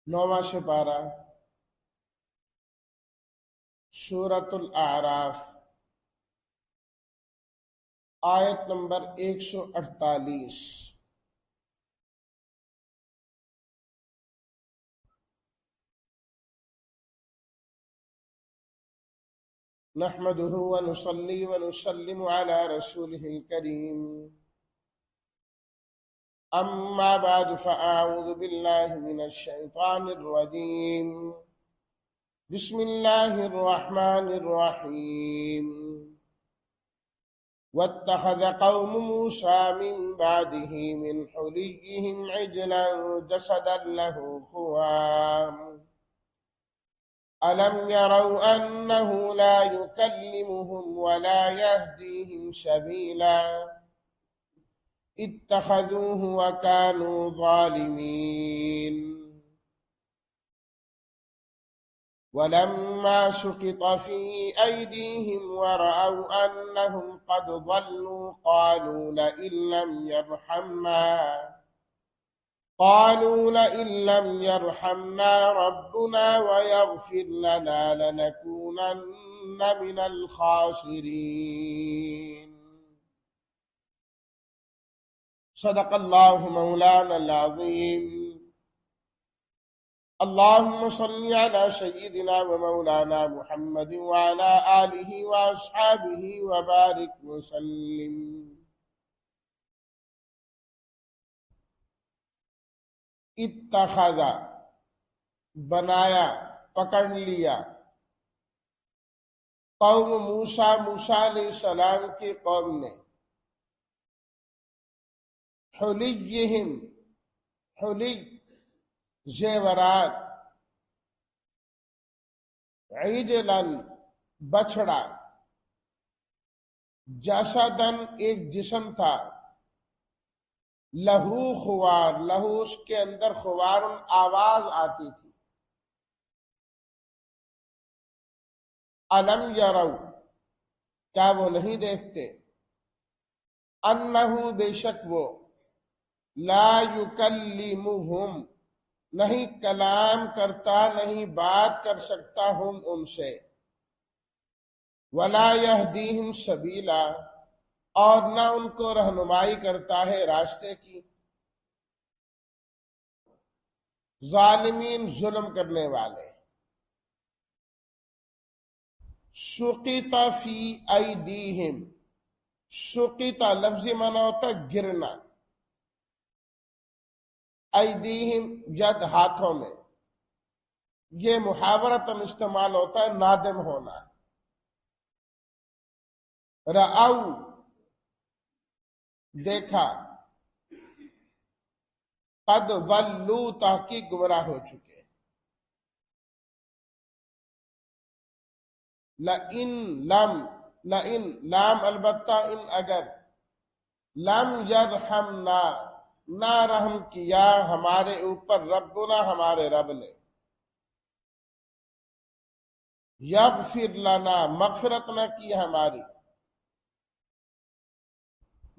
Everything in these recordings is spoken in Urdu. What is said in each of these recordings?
9واں سپارہ سورۃ الاعراف، آیت نمبر 148۔ نحمده ونصلي ونسلم على رسوله الكريم، أما بعد فأعوذ بالله من الشيطان الرجيم، بسم الله الرحمن الرحيم۔ واتخذ قوم موسى من بعده من حليهم عجلا جسدا له خوار ألم يروا أنه لا يكلمهم ولا يهديهم سبيلا اتخذوه وكانوا ظالمين۔ ولما سقط في أيديهم ورأوا أنهم قد ضلوا قالوا لئن لم يرحمنا ربنا ويغفر لنا لنكونن من الخاسرين۔ صدق اللہ مولانا العظیم۔ اللهم صل على سيدنا ومولانا محمد وعلى آله وأصحابه وبارك وسلم۔ اتخذ بنایا، پکڑ لیا، قوم موسیٰ علیہ السلام کی قوم نے، حلیہم، حلی زیورات، عجلاً بچڑا، جسداً ایک جسم تھا، لہو خوار، لہو اس کے اندر خوار آواز آتی تھی۔ الم یرو، کیا وہ نہیں دیکھتے، انہو بے شک وہ، لا یکلمہم نہیں کلام کرتا، نہیں بات کر سکتا ہم ان سے، ولا یہدیہم سبیلا اور نہ ان کو رہنمائی کرتا ہے راستے کی۔ ظالمین، ظلم کرنے والے۔ سقط فی ایدیہم، سقط لفظی معنی ہوتا گرنا، ایدیہم ید ہاتھوں میں، یہ محاورتاً استعمال ہوتا ہے نادم ہونا۔ رأو دیکھا، قد ضلوا تحقیق گمراہ ہو چکے، لئن لام البتہ ان اگر، لم یرحمنا نہ رحم کیا ہمارے اوپر، ربنا ہمارے رب نے، یغفر لنا مغفرت نہ کی ہماری،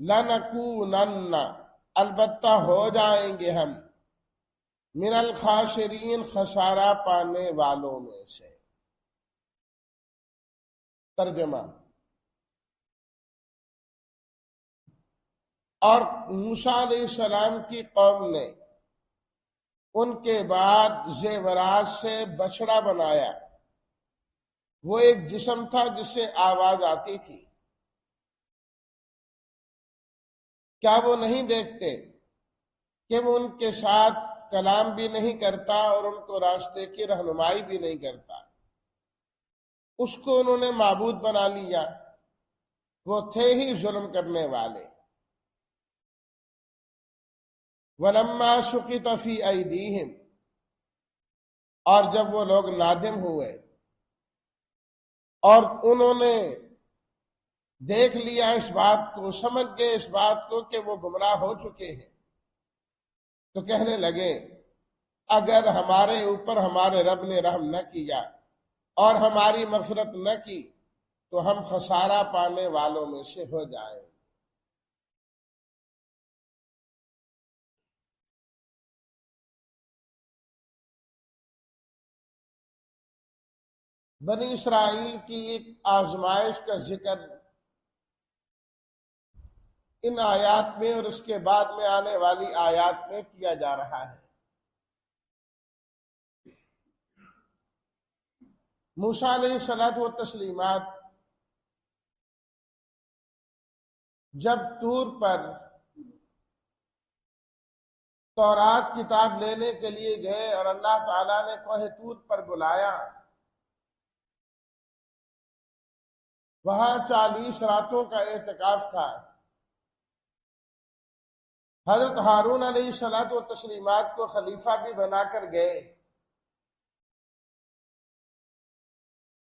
لنکونن البتہ ہو جائیں گے ہم، من الخاسرین خسارہ پانے والوں میں سے۔ ترجمہ۔ اور موسیٰ علیہ السلام کی قوم نے ان کے بعد زیورات سے بچڑا بنایا، وہ ایک جسم تھا جس سے آواز آتی تھی۔ کیا وہ نہیں دیکھتے کہ وہ ان کے ساتھ کلام بھی نہیں کرتا اور ان کو راستے کی رہنمائی بھی نہیں کرتا؟ اس کو انہوں نے معبود بنا لیا، وہ تھے ہی ظلم کرنے والے۔ وَلَمَّا سُقِطَ فِي أَيْدِيهِمْ، اور جب وہ لوگ نادم ہوئے اور انہوں نے دیکھ لیا اس بات کو، سمجھ گئے اس بات کو کہ وہ گمراہ ہو چکے ہیں، تو کہنے لگے اگر ہمارے اوپر ہمارے رب نے رحم نہ کیا اور ہماری مغفرت نہ کی تو ہم خسارہ پانے والوں میں سے ہو جائیں۔ بنی اسرائیل کی ایک آزمائش کا ذکر ان آیات میں اور اس کے بعد میں آنے والی آیات میں کیا جا رہا ہے۔ موسیٰ علیہ الصلوۃ والتسلیمات جب طور پر تورات کتاب لینے کے لیے گئے اور اللہ تعالیٰ نے کوہ طور پر بلایا، وہاں 40 راتوں کا اعتکاف تھا۔ حضرت ہارون علیہ الصلوۃ والتسلیمات کو خلیفہ بھی بنا کر گئے،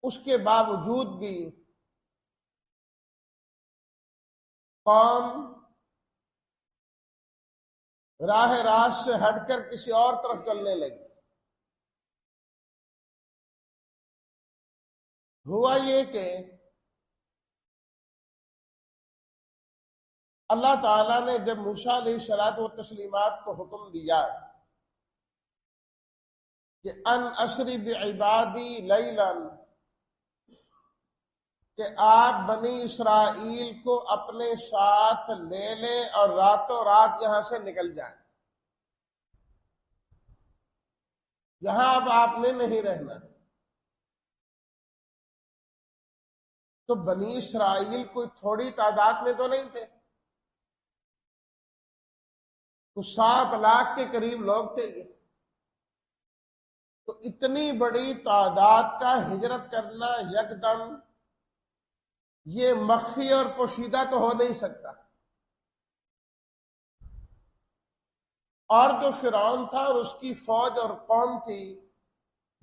اس کے باوجود بھی قوم راہ راست سے ہٹ کر کسی اور طرف چلنے لگی۔ ہوا یہ کہ اللہ تعالیٰ نے جب موسیٰ علیہ الصلوۃ والتسلیمات کو حکم دیا کہ ان اسری بعبادی لیلا، کہ آپ بنی اسرائیل کو اپنے ساتھ لے لیں اور راتوں رات یہاں سے نکل جائیں، یہاں اب آپ نے نہیں رہنا۔ تو بنی اسرائیل کوئی تھوڑی تعداد میں تو نہیں تھے، تو 7 لاکھ کے قریب لوگ تھے یہ۔ تو اتنی بڑی تعداد کا ہجرت کرنا یکدم، یہ مخفی اور پوشیدہ تو ہو نہیں سکتا۔ اور جو فرعون تھا اور اس کی فوج اور قوم تھی،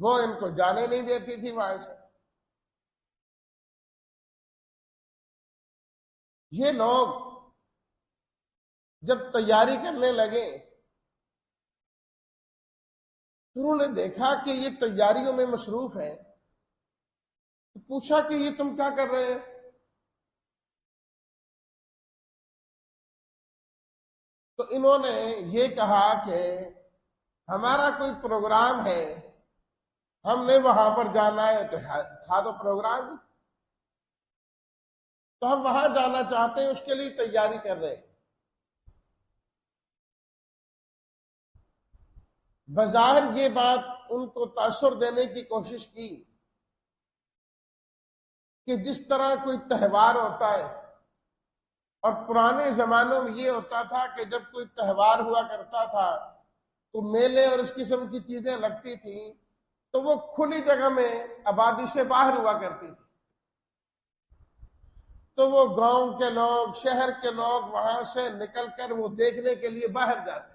وہ ان کو جانے نہیں دیتی تھی وہاں سے۔ یہ لوگ جب تیاری کرنے لگے تو انہوں نے دیکھا کہ یہ تیاریوں میں مصروف ہیں، تو پوچھا کہ یہ تم کیا کر رہے ہیں؟ تو انہوں نے یہ کہا کہ ہمارا کوئی پروگرام ہے، ہم نے وہاں پر جانا ہے۔ تو تھا تو پروگرام ہی، تو ہم وہاں جانا چاہتے ہیں، اس کے لیے تیاری کر رہے ہیں۔ بظاہر یہ بات ان کو تاثر دینے کی کوشش کی کہ جس طرح کوئی تہوار ہوتا ہے، اور پرانے زمانوں میں یہ ہوتا تھا کہ جب کوئی تہوار ہوا کرتا تھا تو میلے اور اس قسم کی چیزیں لگتی تھیں، تو وہ کھلی جگہ میں آبادی سے باہر ہوا کرتی تھی۔ تو وہ گاؤں کے لوگ، شہر کے لوگ وہاں سے نکل کر وہ دیکھنے کے لیے باہر جاتے۔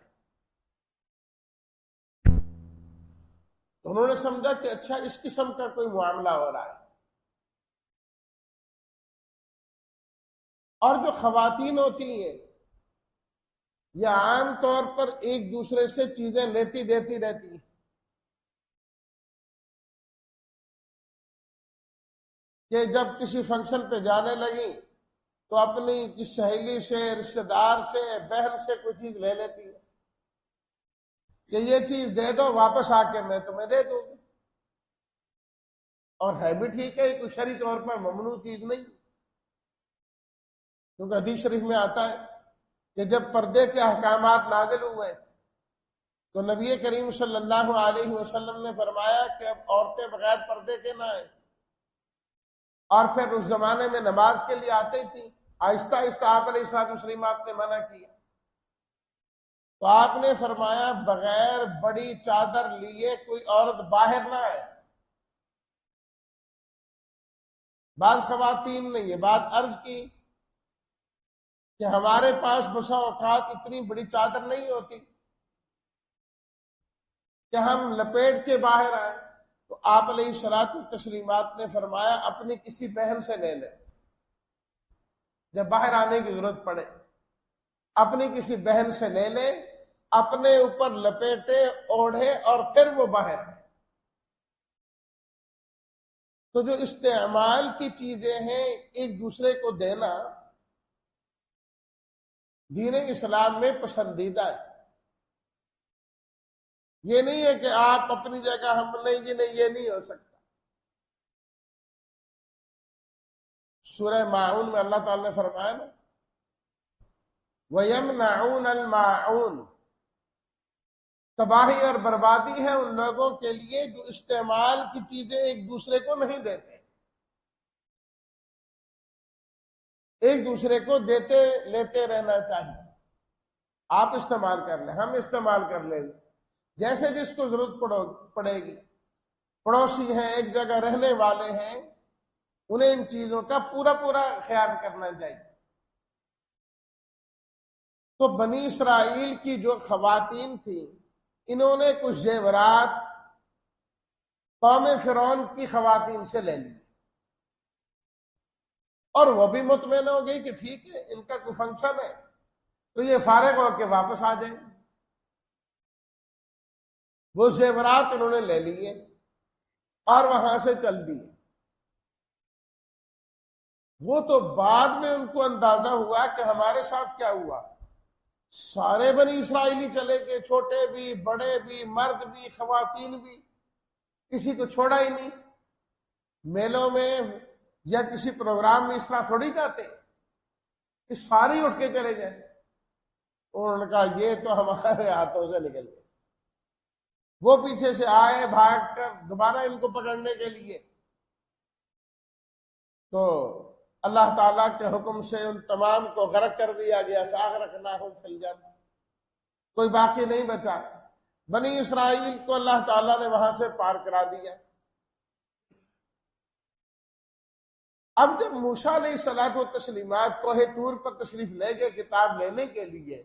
تو انہوں نے سمجھا کہ اچھا اس قسم کا کوئی معاملہ ہو رہا ہے۔ اور جو خواتین ہوتی ہیں یہ عام طور پر ایک دوسرے سے چیزیں لیتی دیتی رہتی ہیں، کہ جب کسی فنکشن پہ جانے لگی تو اپنی کسی سہیلی سے، رشتہ دار سے، بہن سے کوئی چیز لے لیتی ہے کہ یہ چیز دے دو، واپس آ کے میں تمہیں دے دوں گی۔ اور ہے بھی ٹھیک ہے، کوئی شرعی طور پر ممنوع چیز نہیں، کیونکہ حدیث شریف میں آتا ہے کہ جب پردے کے احکامات نازل ہوئے تو نبی کریم صلی اللہ علیہ وسلم نے فرمایا کہ اب عورتیں بغیر پردے کے نہ آئیں۔ اور پھر اس زمانے میں نماز کے لیے آتی تھی، آہستہ آہستہ آپ علیہ الصلوۃ والسلام نے منع کیا۔ تو آپ نے فرمایا بغیر بڑی چادر لیے کوئی عورت باہر نہ آئے۔ بعض خواتین نے یہ بات عرض کی کہ ہمارے پاس بسا اوقات اتنی بڑی چادر نہیں ہوتی کہ ہم لپیٹ کے باہر آئیں۔ تو آپ علیہ الصلوۃ والتسلیمات نے فرمایا اپنی کسی بہن سے لے لیں، جب باہر آنے کی ضرورت پڑے اپنی کسی بہن سے لے لیں، اپنے اوپر لپیٹے، اوڑھے اور پھر وہ باہر آئے۔ تو جو استعمال کی چیزیں ہیں ایک دوسرے کو دینا دین اسلام میں پسندیدہ ہے۔ یہ نہیں ہے کہ آپ اپنی جگہ، ہم نہیں، یہ نہیں ہو سکتا۔ سورہ ماعون میں اللہ تعالی نے فرمایا نا وَيَمْنَعُونَ الْمَاعُونَ، تباہی اور بربادی ہے ان لوگوں کے لیے جو استعمال کی چیزیں ایک دوسرے کو نہیں دیتے، ایک دوسرے کو دیتے لیتے رہنا چاہیے۔ آپ استعمال کر لیں، ہم استعمال کر لیں گے، جیسے جس کو ضرورت پڑے گی۔ پڑوسی ہیں، ایک جگہ رہنے والے ہیں، انہیں ان چیزوں کا پورا پورا خیال کرنا چاہیے۔ تو بنی اسرائیل کی جو خواتین تھیں، انہوں نے کچھ زیورات قوم فرعون کی خواتین سے لے لی، اور وہ بھی مطمئن ہو گئی کہ ٹھیک ہے، ان کا کوئی فنکشن ہے تو یہ فارغ ہو کے واپس آ جائیں۔ وہ زیورات انہوں نے لے لیے اور وہاں سے چل دیے۔ وہ تو بعد میں ان کو اندازہ ہوا کہ ہمارے ساتھ کیا ہوا۔ سارے بنی اسرائیلی چلے گئے، چھوٹے بھی، بڑے بھی، مرد بھی، خواتین بھی، کسی کو چھوڑا ہی نہیں۔ میلوں میں یا کسی پروگرام میں اس طرح تھوڑی جاتے کہ ساری اٹھ کے چلے جائیں۔ انہوں نے کہا یہ تو ہمارے ہاتھوں سے نکل گئے۔ وہ پیچھے سے آئے بھاگ کر دوبارہ ان کو پکڑنے کے لیے، تو اللہ تعالیٰ کے حکم سے ان تمام کو غرق کر دیا گیا۔ فَأَغْرَقْنَاهُمْ فِي الْجَنَّةِ، کوئی باقی نہیں بچا۔ بنی اسرائیل کو اللہ تعالیٰ نے وہاں سے پار کرا دیا۔ اب جب موسیٰ علیہ الصلوٰۃ والتسلیمات کوہ طور پر تشریف لے گئے کتاب لینے کے لیے،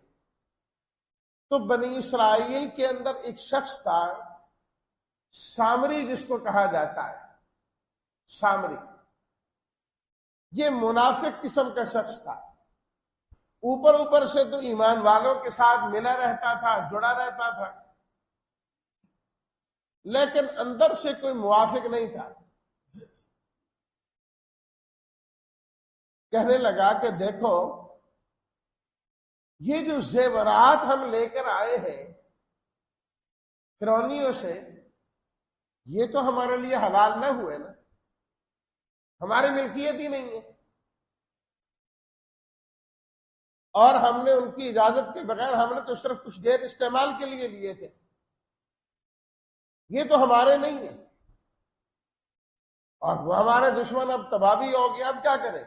تو بنی اسرائیل کے اندر ایک شخص تھا سامری، جس کو کہا جاتا ہے سامری۔ یہ منافق قسم کا شخص تھا۔ اوپر اوپر سے تو ایمان والوں کے ساتھ ملا رہتا تھا، جڑا رہتا تھا، لیکن اندر سے کوئی موافق نہیں تھا۔ کہنے لگا کہ دیکھو، یہ جو زیورات ہم لے کر آئے ہیں فرعونیوں سے، یہ تو ہمارے لیے حلال نہ ہوئے نا، ہماری ملکیت ہی نہیں ہے، اور ہم نے ان کی اجازت کے بغیر، ہم نے تو صرف کچھ دیر استعمال کے لیے لیے تھے، یہ تو ہمارے نہیں ہیں، اور وہ ہمارے دشمن اب تباہی ہو گیا، اب کیا کریں؟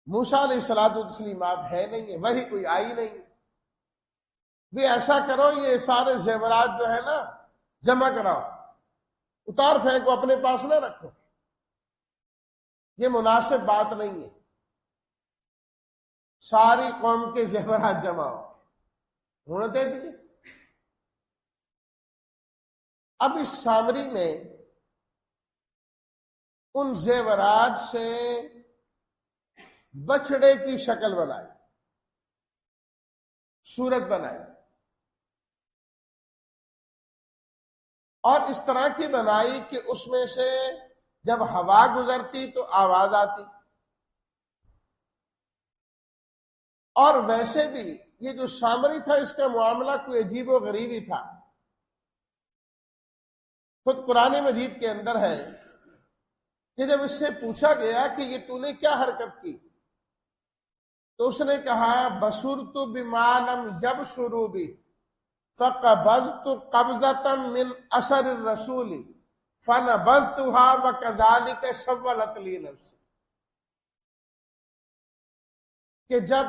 موسیٰ علیہ الصلوٰۃ والتسلیمات ہے نہیں ہے، وہی کوئی آئی نہیں۔ بھی ایسا کرو، یہ سارے زیورات جو ہے نا جمع کراؤ، اتار پھینکو، اپنے پاس نہ رکھو، یہ مناسب بات نہیں ہے۔ ساری قوم کے زیورات جمع ہو، انہوں نے دے دیے۔ اب اس سامری نے ان زیورات سے بچڑے کی شکل بنائی، صورت بنائی، اور اس طرح کی بنائی کہ اس میں سے جب ہوا گزرتی تو آواز آتی، اور ویسے بھی یہ جو سامری تھا، اس کا معاملہ کوئی عجیب و غریب ہی تھا۔ خود قرآن مجید کے اندر ہے کہ جب اس سے پوچھا گیا کہ یہ تو نے کیا حرکت کی، تو اس نے کہا بصرت بما لم یبصروا بہ فقبضت قبضة من اثر الرسول فنبذتها وكذلك سولت لي نفسي، کہ جب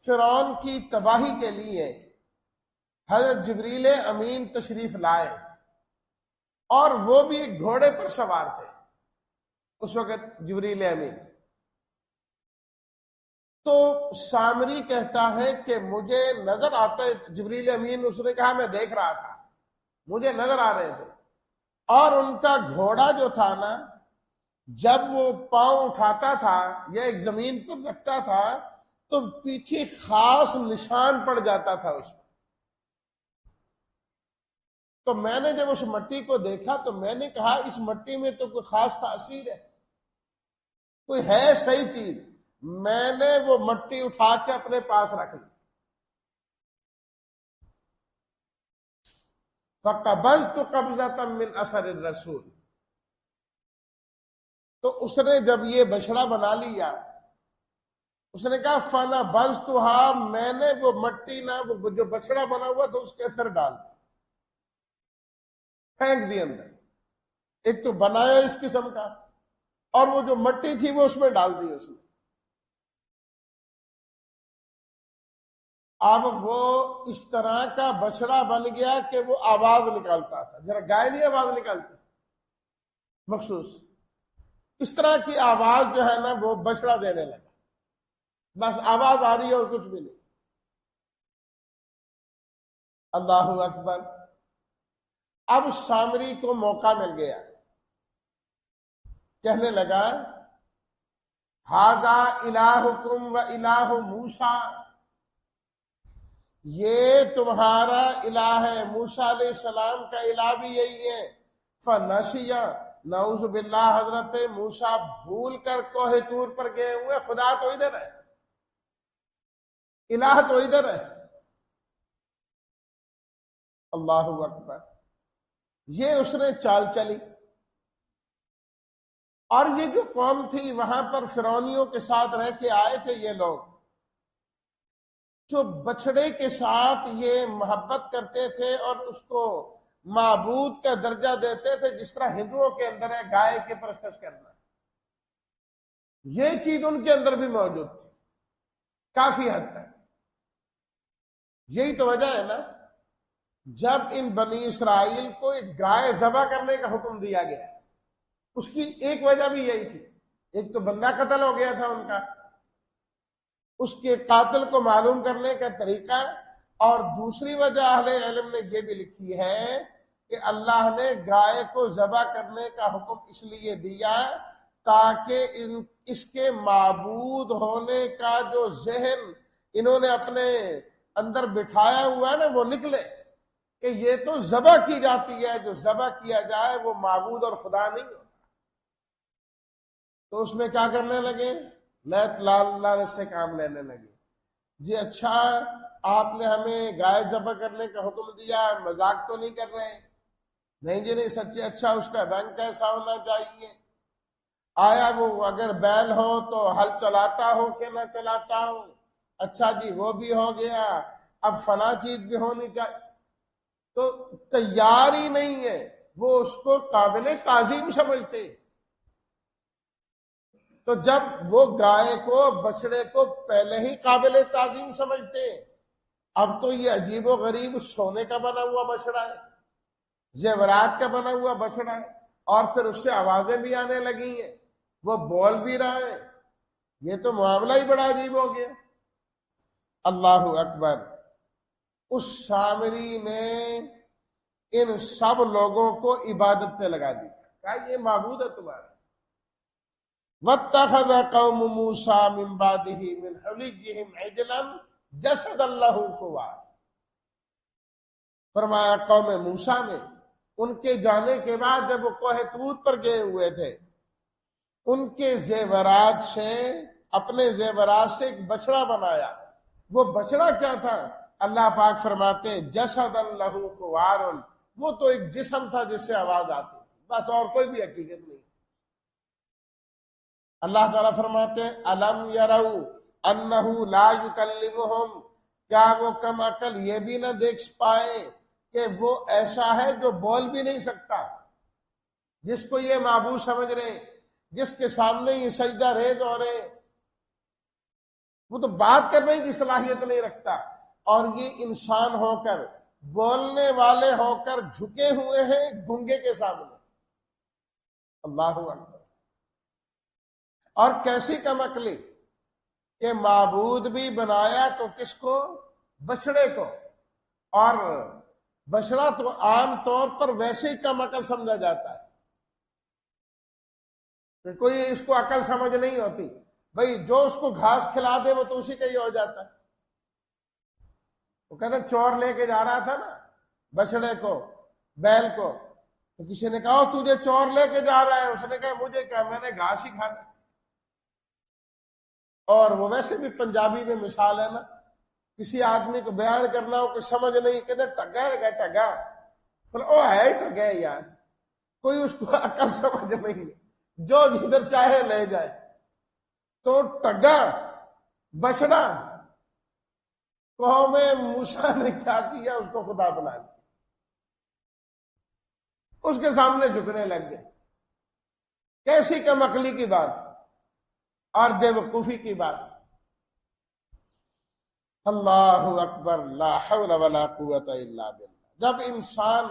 فرعون کی تباہی کے لیے حضرت جبریل امین تشریف لائے، اور وہ بھی ایک گھوڑے پر سوار تھے اس وقت جبریل امین، تو سامری کہتا ہے کہ مجھے نظر آتا ہے، جبریل امین اس نے کہا میں دیکھ رہا تھا، مجھے نظر آ رہے تھے، اور ان کا گھوڑا جو تھا نا، جب وہ پاؤں اٹھاتا تھا یا ایک زمین پر رکھتا تھا تو پیچھے خاص نشان پڑ جاتا تھا اس میں۔ تو میں نے جب اس مٹی کو دیکھا تو میں نے کہا اس مٹی میں تو کوئی خاص تاثیر ہے، کوئی ہے صحیح چیز۔ میں نے وہ مٹی اٹھا کے اپنے پاس رکھ لی۔ فَقَبَضْتُ قَبْضَةً مِّنْ أَثَرِ الرَّسُولِ، تو اس نے جب یہ بچڑا بنا لیا، اس نے کہا فانا بز تو میں نے وہ مٹی نہ وہ جو بچڑا بنا ہوا تھا اس کے اندر ڈال دی، پھینک دی اندر. ایک تو بنایا اس قسم کا، اور وہ جو مٹی تھی وہ اس میں ڈال دی اس نے. اب وہ اس طرح کا بچڑا بن گیا کہ وہ آواز نکالتا تھا. ذرا گائے نہیں آواز نکالتی مخصوص، اس طرح کی آواز جو ہے نا وہ بچڑا دینے لگا. بس آواز آ رہی ہے اور کچھ بھی نہیں. اللہ اکبر. اب سامری کو موقع مل گیا، کہنے لگا ھذا الہکم و الہ موسیٰ، یہ تمہارا الہ ہے، موسیٰ علیہ السلام کا الہ بھی یہی ہے. فنسیا، نعوذ باللہ، حضرت موسیٰ بھول کر کوہ طور پر گئے ہوئے. خدا تو ادھر ہے، الہ تو ادھر ہے. اللہ اکبر. یہ اس نے چال چلی. اور یہ جو قوم تھی وہاں پر فرعونیوں کے ساتھ رہ کے آئے تھے یہ لوگ، جو بچڑے کے ساتھ یہ محبت کرتے تھے اور اس کو معبود کا درجہ دیتے تھے، جس طرح ہندوؤں کے اندر ہے گائے کی پرستش کرنا، یہ چیز ان کے اندر بھی موجود تھی کافی حد تک. یہی تو وجہ ہے نا جب ان بنی اسرائیل کو ایک گائے ذبح کرنے کا حکم دیا گیا، اس کی ایک وجہ بھی یہی تھی. ایک تو بندہ قتل ہو گیا تھا ان کا، اس کے قاتل کو معلوم کرنے کا طریقہ، اور دوسری وجہ اہل علم نے یہ بھی لکھی ہے کہ اللہ نے گائے کو ذبح کرنے کا حکم اس لیے دیا تاکہ اس کے معبود ہونے کا جو ذہن انہوں نے اپنے اندر بٹھایا ہوا ہے نا وہ نکلے، کہ یہ تو ذبح کی جاتی ہے، جو ذبح کیا جائے وہ معبود اور خدا نہیں ہوتا. تو اس میں کیا کرنے لگے، لالچ سے کام لینے لگے. جی اچھا، آپ نے ہمیں گائے ذبح کرنے کا حکم دیا، مذاق تو نہیں کر رہے؟ نہیں جی نہیں، سچے. اچھا، اس کا رنگ کیسا ہونا چاہیے؟ آیا وہ اگر بیل ہو تو ہل چلاتا ہو کہ نہ چلاتا ہو؟ اچھا جی وہ بھی ہو گیا، اب فلاں چیز بھی ہونی چاہیے. تو تیار ہی نہیں ہے، وہ اس کو قابل تعظیم سمجھتے. تو جب وہ گائے کو بچڑے کو پہلے ہی قابل تعظیم سمجھتے، اب تو یہ عجیب و غریب سونے کا بنا ہوا بچڑا ہے، زیورات کا بنا ہوا بچڑا ہے، اور پھر اس سے آوازیں بھی آنے لگی ہیں، وہ بول بھی رہا ہے. یہ تو معاملہ ہی بڑا عجیب ہو گیا. اللہ اکبر. اس سامری نے ان سب لوگوں کو عبادت پہ لگا دیا، کہا یہ معبود ہے تمہارا. وَاتَّخَذَ قَوْمُ مُوسَىٰ مِن بَعْدِهِ مِنْ حُلِيِّهِمْ عِجْلًا جَسَدًا لَهُ خُوَارٌ. فرمایا قوم موسیٰ نے ان کے جانے کے بعد جب وہ کوہ طور پر گئے ہوئے تھے، ان کے زیورات سے، اپنے زیورات سے ایک بچڑا بنایا. وہ بچڑا کیا تھا؟ اللہ پاک فرماتے جسدًا لَهُ خُوَارٌ، وہ تو ایک جسم تھا جس سے آواز آتی تھی، بس اور کوئی بھی حقیقت نہیں. اللہ تعالیٰ فرماتے الم یروا انہ لا یکلمہم، کیا وہ کم عقل یہ بھی نہ دیکھ پائے کہ وہ ایسا ہے جو بول بھی نہیں سکتا، جس کو یہ معبود سمجھ رہے، جس کے سامنے یہ سجدہ ریز ہو رہے، وہ تو بات کرنے کی صلاحیت نہیں رکھتا، اور یہ انسان ہو کر، بولنے والے ہو کر جھکے ہوئے ہیں گنگے کے سامنے. اللہ اکبر. اور کیسی کم عقلی کہ معبود بھی بنایا تو کس کو؟ بچڑے کو. اور بچڑا تو عام طور پر ویسے ہی کم عقل سمجھا جاتا ہے کہ کوئی اس کو عقل سمجھ نہیں ہوتی. بھئی جو اس کو گھاس کھلا دے وہ تو اسی کا ہی ہو جاتا ہے. وہ کہتے چور لے کے جا رہا تھا نا بچڑے کو، بیل کو، تو کسی نے کہا تجھے چور لے کے جا رہا ہے، اس نے کہا مجھے کیا، میں نے گھاس ہی کھانا. اور وہ ویسے بھی پنجابی میں مثال ہے نا، کسی آدمی کو بیان کرنا ہو کہ سمجھ نہیں، کہتے ٹگا ہے، ٹگا، او ہے ٹگا یار، کوئی اس کو عقل سمجھ نہیں. جو جدھر چاہے لے جائے. تو ٹگا بچڑا قوم موسیٰ نے کیا کیا؟ اس کو خدا بنا دیا، اس کے سامنے جھکنے لگ گئے. کیسی کم عقلی کی بات اور بے وقوفی کی بات. اللہ اکبر، لا حول ولا قوت الا باللہ. جب انسان،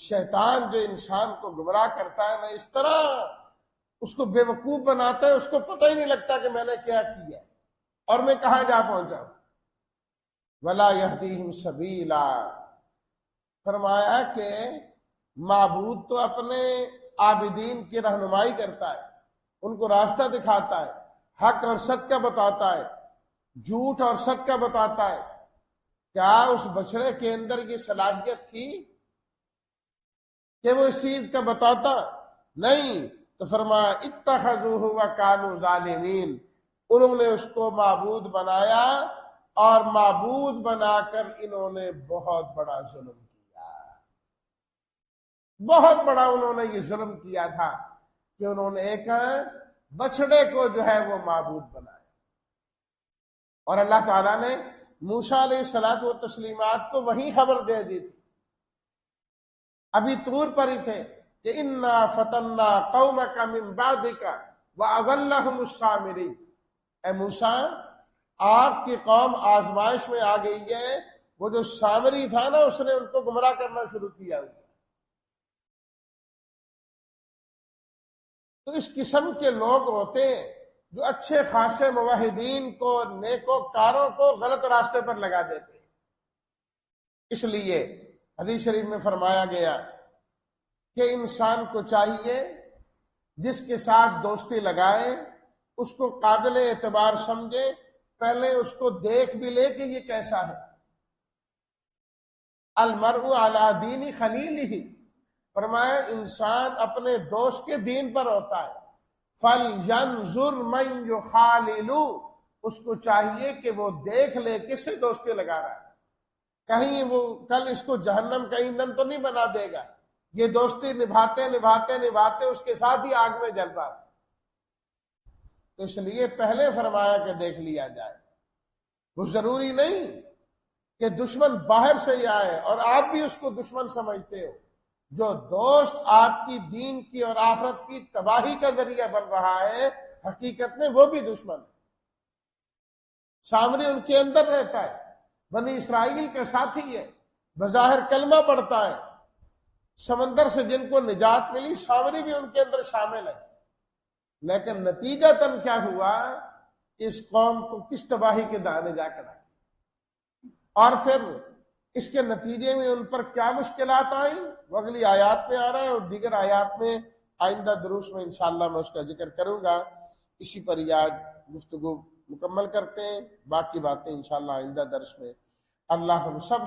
شیطان جو انسان کو گمراہ کرتا ہے نا، اس طرح اس کو بے وقوف بناتا ہے، اس کو پتہ ہی نہیں لگتا کہ میں نے کیا کیا اور میں کہاں جا پہنچا ہوں. ولا یہدیہم سبیلا، فرمایا کہ معبود تو اپنے عابدین کی رہنمائی کرتا ہے، ان کو راستہ دکھاتا ہے، حق اور سچ کا بتاتا ہے، جھوٹ اور سچ کا بتاتا ہے. کیا اس بچڑے کے اندر یہ صلاحیت تھی کہ وہ اس چیز کا بتاتا؟ نہیں. تو فرمایا اتخذوہ وکانوا ظالمین، انہوں نے اس کو معبود بنایا اور معبود بنا کر انہوں نے بہت بڑا ظلم کیا. بہت بڑا انہوں نے یہ ظلم کیا تھا کہ انہوں نے ایک بچڑے کو جو ہے وہ معبود بنایا. اور اللہ تعالیٰ نے موسیٰ علیہ الصلوۃ والتسلیمات کو وہی خبر دے دی تھی، ابھی طور پر ہی تھے کہ انا فتنا قومک من بعدک واضلھم السامری. اے موسیٰ، آپ کی قوم آزمائش میں آ گئی ہے. وہ جو سامری تھا نا، اس نے ان کو گمراہ کرنا شروع کیا. تو اس قسم کے لوگ ہوتے ہیں جو اچھے خاصے موحدین کو، نیکوکاروں کو غلط راستے پر لگا دیتے ہیں. اس لیے حدیث شریف میں فرمایا گیا کہ انسان کو چاہیے جس کے ساتھ دوستی لگائے اس کو قابل اعتبار سمجھے، پہلے اس کو دیکھ بھی لے کہ یہ کیسا ہے. المرء علی دین خلیلہ، فرمایا انسان اپنے دوست کے دین پر ہوتا ہے. فَلْيَنْظُرْ مَنْ يُخَالِلُ، اس کو چاہیے کہ وہ دیکھ لے کس سے دوستی لگا رہا ہے، کہیں وہ کل اس کو جہنم کا ایندھن تو نہیں بنا دے گا. یہ دوستی نبھاتے نبھاتے نبھاتے اس کے ساتھ ہی آگ میں جل رہا. تو اس لیے پہلے فرمایا کہ دیکھ لیا جائے. وہ ضروری نہیں کہ دشمن باہر سے ہی آئے اور آپ بھی اس کو دشمن سمجھتے ہو. جو دوست آپ کی دین کی اور آخرت کی تباہی کا ذریعہ بن رہا ہے، حقیقت میں وہ بھی دشمن ہے. سامنے ان کے اندر رہتا ہے، بنی اسرائیل کے ساتھی ہے، بظاہر کلمہ پڑھتا ہے. سمندر سے جن کو نجات ملی، سامری بھی ان کے اندر شامل ہے. لیکن نتیجتاً کیا ہوا؟ اس قوم کو کس تباہی کے دانے جا کر آئے، اور پھر اس کے نتیجے میں ان پر کیا مشکلات آئیں وہ اگلی آیات میں آ رہا ہے، اور دیگر آیات میں آئندہ دروس میں انشاءاللہ میں اس کا ذکر کروں گا. اسی پر آج گفتگو مکمل کرتے ہیں، باقی باتیں انشاءاللہ آئندہ درس میں. اللہ ہم سب